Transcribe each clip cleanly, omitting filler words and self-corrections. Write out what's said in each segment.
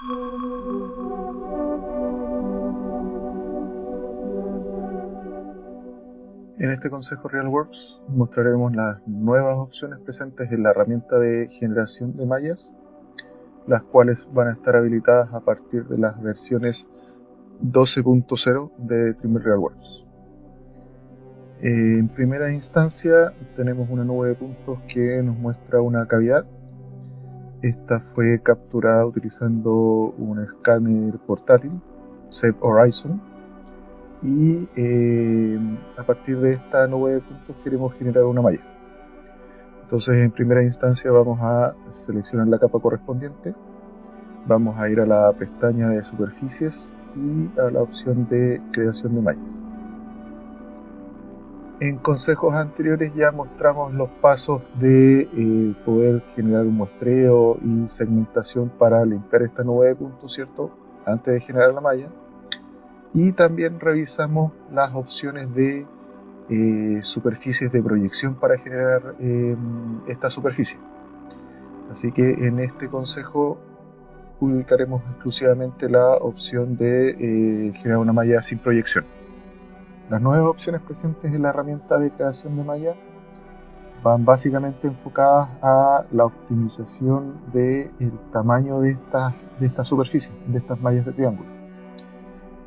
En este consejo RealWorks mostraremos las nuevas opciones presentes en la herramienta de generación de mallas, las cuales van a estar habilitadas a partir de las versiones 12.0 de Trimble RealWorks. En primera instancia tenemos una nube de puntos que nos muestra una cavidad. Esta fue capturada utilizando un escáner portátil, SEP Horizon, y a partir de esta nube de puntos queremos generar una malla. Entonces en primera instancia vamos a seleccionar la capa correspondiente, vamos a ir a la pestaña de superficies y a la opción de creación de mallas. En consejos anteriores ya mostramos los pasos de poder generar un muestreo y segmentación para limpiar esta nube de puntos, ¿cierto?, antes de generar la malla. Y también revisamos las opciones de superficies de proyección para generar esta superficie. Así que en este consejo ubicaremos exclusivamente la opción de generar una malla sin proyección. Las nuevas opciones presentes en la herramienta de creación de malla van básicamente enfocadas a la optimización del tamaño de esta superficie, de estas mallas de triángulo.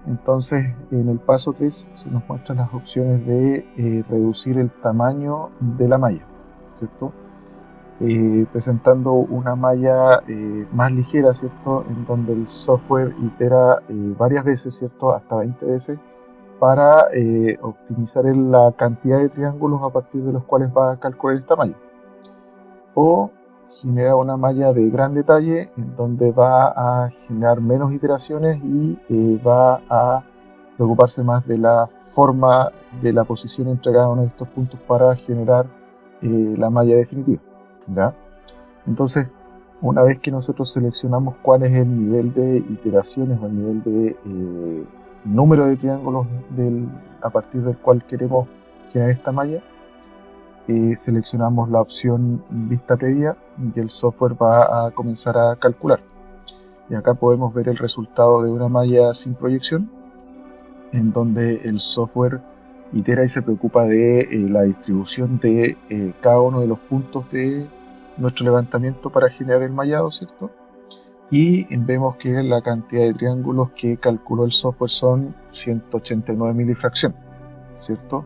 Entonces, en el paso 3 se nos muestran las opciones de reducir el tamaño de la malla, ¿cierto? Presentando una malla más ligera, ¿cierto?, en donde el software itera varias veces, ¿cierto?, hasta 20 veces, para optimizar la cantidad de triángulos a partir de los cuales va a calcular esta malla. O genera una malla de gran detalle en donde va a generar menos iteraciones y va a preocuparse más de la forma de la posición entre cada uno de estos puntos para generar la malla definitiva, ¿ya? Entonces, una vez que nosotros seleccionamos cuál es el nivel de iteraciones o el nivel de número de triángulos a partir del cual queremos generar esta malla, seleccionamos la opción vista previa y el software va a comenzar a calcular. Y acá podemos ver el resultado de una malla sin proyección, en donde el software itera y se preocupa de la distribución de cada uno de los puntos de nuestro levantamiento para generar el mallado, ¿cierto? Y vemos que la cantidad de triángulos que calculó el software son 189 milifracción, ¿cierto?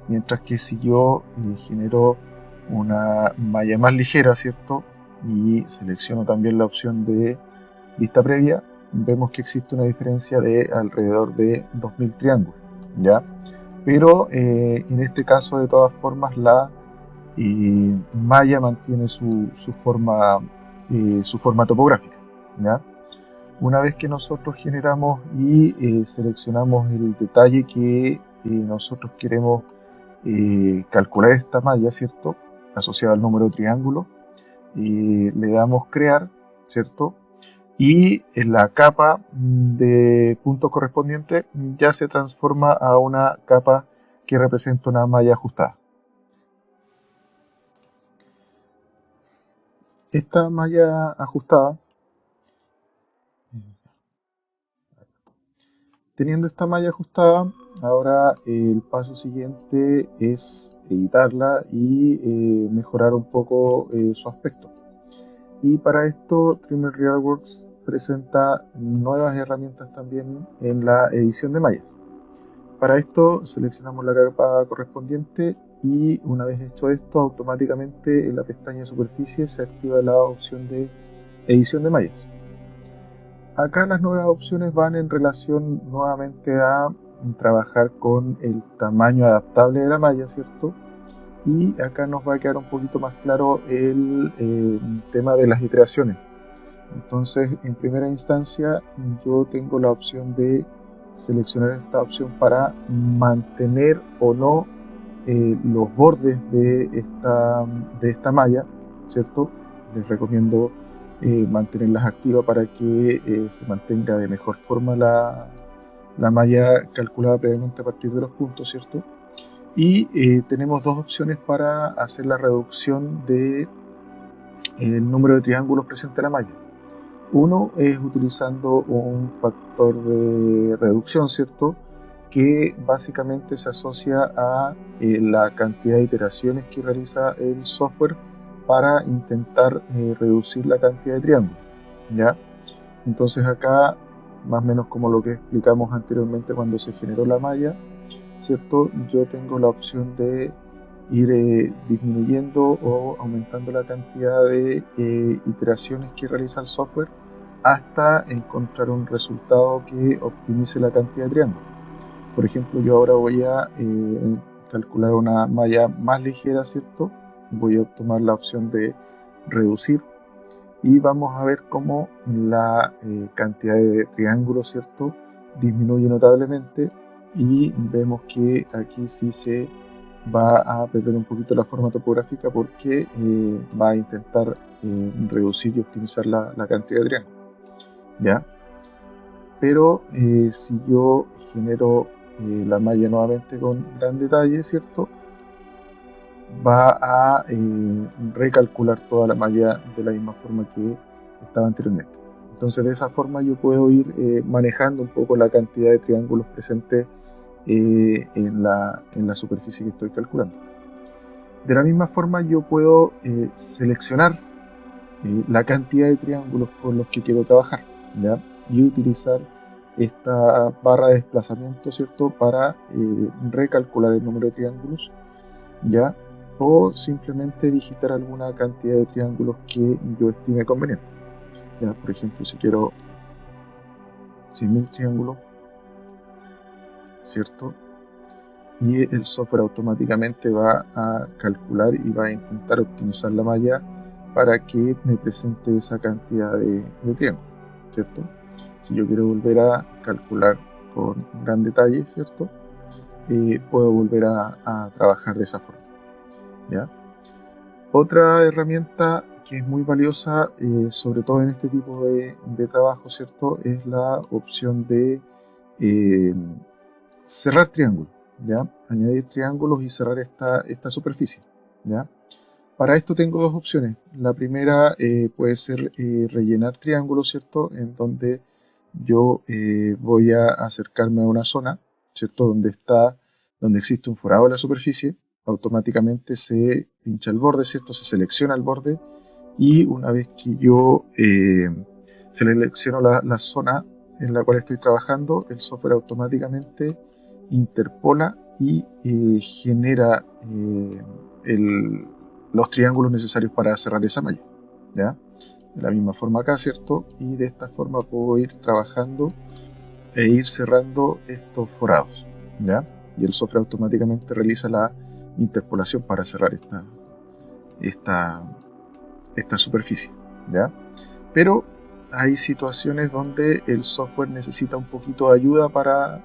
Mientras que si yo genero una malla más ligera, ¿cierto?, y selecciono también la opción de vista previa, vemos que existe una diferencia de alrededor de 2000 triángulos, ¿ya? Pero en este caso, de todas formas, la malla mantiene su forma topográfica, ¿ya? Una vez que nosotros generamos y seleccionamos el detalle que nosotros queremos calcular esta malla, ¿cierto?, asociada al número de triángulo, le damos crear, ¿cierto?, y en la capa de punto correspondiente ya se transforma a una capa que representa una malla ajustada. Esta malla ajustada, teniendo esta malla ajustada, ahora el paso siguiente es editarla y mejorar un poco su aspecto. Y para esto Trimble RealWorks presenta nuevas herramientas también en la edición de mallas. Para esto seleccionamos la capa correspondiente y una vez hecho esto, automáticamente en la pestaña de superficie se activa la opción de edición de mallas. Acá las nuevas opciones van en relación nuevamente a trabajar con el tamaño adaptable de la malla, ¿cierto? Y acá nos va a quedar un poquito más claro el tema de las iteraciones. Entonces, en primera instancia, yo tengo la opción de seleccionar esta opción para mantener o no los bordes de esta malla, ¿cierto? Les recomiendo mantenerlas activas para que se mantenga de mejor forma la malla calculada previamente a partir de los puntos, ¿cierto? Y tenemos dos opciones para hacer la reducción del número de triángulos presente en la malla. Uno es utilizando un factor de reducción, ¿cierto? Que básicamente se asocia a la cantidad de iteraciones que realiza el software para intentar reducir la cantidad de triángulos, ¿ya? Entonces acá, más o menos como lo que explicamos anteriormente cuando se generó la malla, ¿cierto? Yo tengo la opción de ir disminuyendo o aumentando la cantidad de iteraciones que realiza el software hasta encontrar un resultado que optimice la cantidad de triángulos. Por ejemplo, yo ahora voy a calcular una malla más ligera, ¿cierto? Voy a tomar la opción de reducir y vamos a ver cómo la cantidad de triángulos, ¿cierto?, disminuye notablemente y vemos que aquí sí se va a perder un poquito la forma topográfica porque va a intentar reducir y optimizar la cantidad de triángulos, ¿ya? Pero si yo genero la malla nuevamente con gran detalle, ¿cierto?, va a recalcular toda la malla de la misma forma que estaba anteriormente. Entonces de esa forma yo puedo ir manejando un poco la cantidad de triángulos presentes en la superficie que estoy calculando. De la misma forma yo puedo seleccionar la cantidad de triángulos con los que quiero trabajar, ¿ya? Y utilizar esta barra de desplazamiento, ¿cierto?, para recalcular el número de triángulos, ¿ya? O simplemente digitar alguna cantidad de triángulos que yo estime conveniente. ¿Ya? Por ejemplo, si quiero 100.000 triángulos, ¿cierto? Y el software automáticamente va a calcular y va a intentar optimizar la malla para que me presente esa cantidad de triángulos, ¿cierto? Si yo quiero volver a calcular con gran detalle, ¿cierto? Puedo volver a trabajar de esa forma, ¿ya? Otra herramienta que es muy valiosa, sobre todo en este tipo de trabajo, ¿cierto?, es la opción de eh, cerrar triángulos, ¿ya? Añadir triángulos y cerrar esta superficie, ¿ya? Para esto tengo dos opciones. La primera puede ser rellenar triángulos, ¿cierto?, en donde yo voy a acercarme a una zona, ¿cierto?, donde existe un forado en la superficie. Automáticamente se pincha el borde, ¿cierto?, se selecciona el borde y una vez que yo selecciono la zona en la cual estoy trabajando, el software automáticamente interpola y genera los triángulos necesarios para cerrar esa malla, ¿ya? De la misma forma acá, ¿cierto? Y de esta forma puedo ir trabajando e ir cerrando estos forados, ¿ya? Y el software automáticamente realiza la interpolación para cerrar esta superficie, ¿ya? Pero hay situaciones donde el software necesita un poquito de ayuda para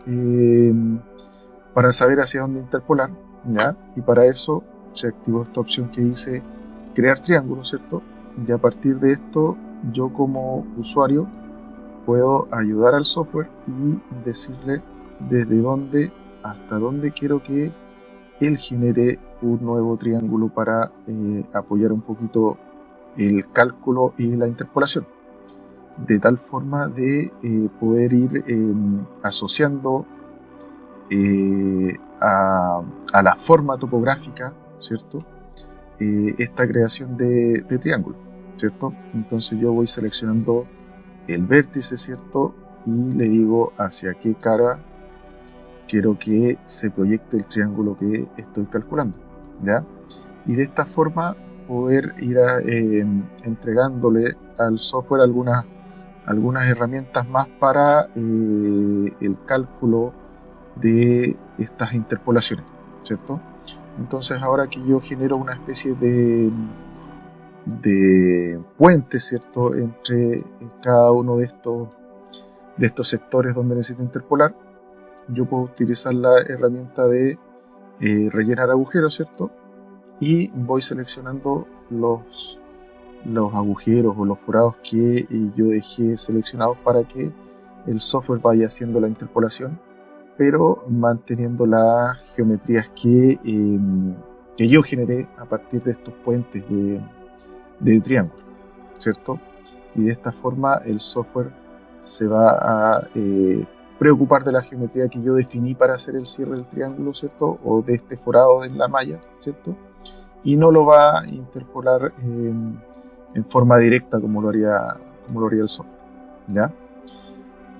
saber hacia dónde interpolar, ¿ya? Y para eso se activó esta opción que dice crear triángulos, ¿cierto? Y a partir de esto, yo como usuario puedo ayudar al software y decirle desde dónde hasta dónde quiero que él genere un nuevo triángulo para apoyar un poquito el cálculo y la interpolación, de tal forma de poder ir asociando a la forma topográfica, ¿cierto?, esta creación de triángulo, ¿cierto? Entonces yo voy seleccionando el vértice, ¿cierto?, y le digo hacia qué cara quiero que se proyecte el triángulo que estoy calculando, ¿ya? Y de esta forma poder ir entregándole al software algunas herramientas más para el cálculo de estas interpolaciones, ¿cierto? Entonces ahora que yo genero una especie de puente, ¿cierto?, entre cada uno de estos sectores donde necesito interpolar, yo puedo utilizar la herramienta de rellenar agujeros, ¿cierto? Y voy seleccionando los agujeros o los forados que yo dejé seleccionados para que el software vaya haciendo la interpolación, pero manteniendo las geometrías que yo generé a partir de estos puentes de triángulo, ¿cierto? y de esta forma el software se va a preocupar de la geometría que yo definí para hacer el cierre del triángulo, ¿cierto? O de este forado en la malla, ¿cierto? Y no lo va a interpolar en forma directa como lo haría el software, ¿ya?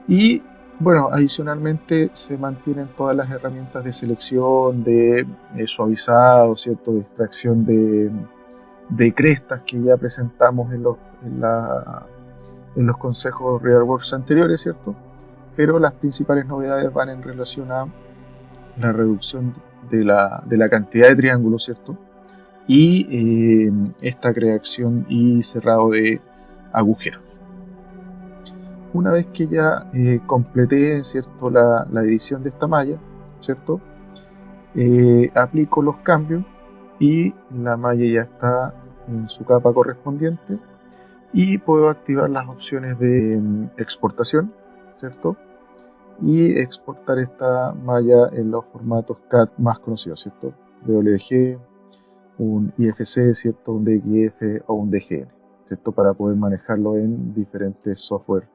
Y bueno, adicionalmente se mantienen todas las herramientas de selección, de suavizado, ¿cierto? De extracción de crestas que ya presentamos en los consejos RealWorks anteriores, ¿cierto? Pero las principales novedades van en relación a la reducción de la cantidad de triángulos, ¿cierto? Y esta creación y cerrado de agujeros. Una vez que ya completé, ¿cierto? La edición de esta malla, ¿cierto? Aplico los cambios y la malla ya está en su capa correspondiente y puedo activar las opciones de exportación, ¿cierto? Y exportar esta malla en los formatos CAD más conocidos, ¿cierto? WG, un IFC, ¿cierto? Un DXF o un DGN, ¿cierto? Para poder manejarlo en diferentes software